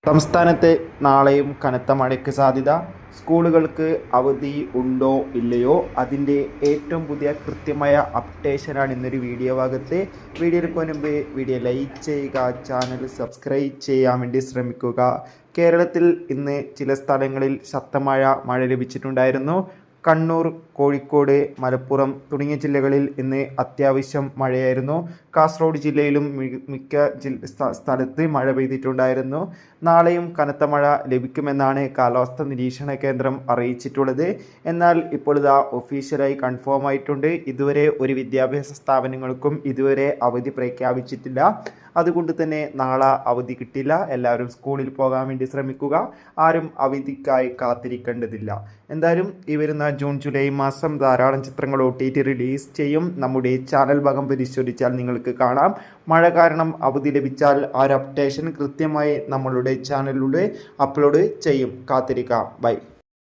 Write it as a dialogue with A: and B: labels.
A: സംസ്ഥാനത്ത് നാളെയും കനത്ത മഴയ്ക്ക് സാധ്യത. സ്കൂളുകൾക്ക് അവധി ഉണ്ടോ ഇല്ലയോ, അതിൻ്റെ ഏറ്റവും പുതിയ കൃത്യമായ അപ്ഡേഷനാണ് ഇന്നൊരു വീഡിയോ ഭാഗത്ത്. വീഡിയോയ്ക്ക് മുൻപ് വീഡിയോ ലൈക്ക് ചെയ്യുക, ചാനൽ സബ്സ്ക്രൈബ് ചെയ്യാൻ വേണ്ടി ശ്രമിക്കുക. കേരളത്തിൽ ഇന്ന് ചില സ്ഥലങ്ങളിൽ ശക്തമായ മഴ ലഭിച്ചിട്ടുണ്ടായിരുന്നു. കണ്ണൂർ, കോഴിക്കോട്, മലപ്പുറം തുടങ്ങിയ ജില്ലകളിൽ ഇന്ന് അത്യാവശ്യം മഴയായിരുന്നു. കാസർഗോഡ് ജില്ലയിലും മിക്ക സ്ഥലത്ത് മഴ പെയ്തിട്ടുണ്ടായിരുന്നു. നാളെയും കനത്ത മഴ ലഭിക്കുമെന്നാണ് കാലാവസ്ഥാ നിരീക്ഷണ കേന്ദ്രം അറിയിച്ചിട്ടുള്ളത്. എന്നാൽ ഇപ്പോൾ ഇതാ ഒഫീഷ്യലായി കൺഫേം ആയിട്ടുണ്ട്. ഇതുവരെ ഒരു വിദ്യാഭ്യാസ സ്ഥാപനങ്ങൾക്കും ഇതുവരെ അവധി പ്രഖ്യാപിച്ചിട്ടില്ല. അതുകൊണ്ട് തന്നെ നാളെ അവധി കിട്ടില്ല. എല്ലാവരും സ്കൂളിൽ പോകാൻ വേണ്ടി ശ്രമിക്കുക. ആരും അവധിക്കായി കാത്തിരിക്കേണ്ടതില്ല. എന്തായാലും ഈ വരുന്ന ജൂൺ ജൂലൈ മാസം ധാരാളം ചിത്രങ്ങൾ OTT റിലീസ് ചെയ്യും. നമ്മുടെ ചാനൽ ഭാഗം പരിശോധിച്ചാൽ നിങ്ങൾക്ക് കാണാം. മഴ കാരണം അവധി ലഭിച്ചാൽ ആ ഒരു അപ്ഡേഷൻ കൃത്യമായി നമ്മളുടെ ചാനലിലൂടെ അപ്ലോഡ് ചെയ്യും. കാത്തിരിക്കാം. ബൈ.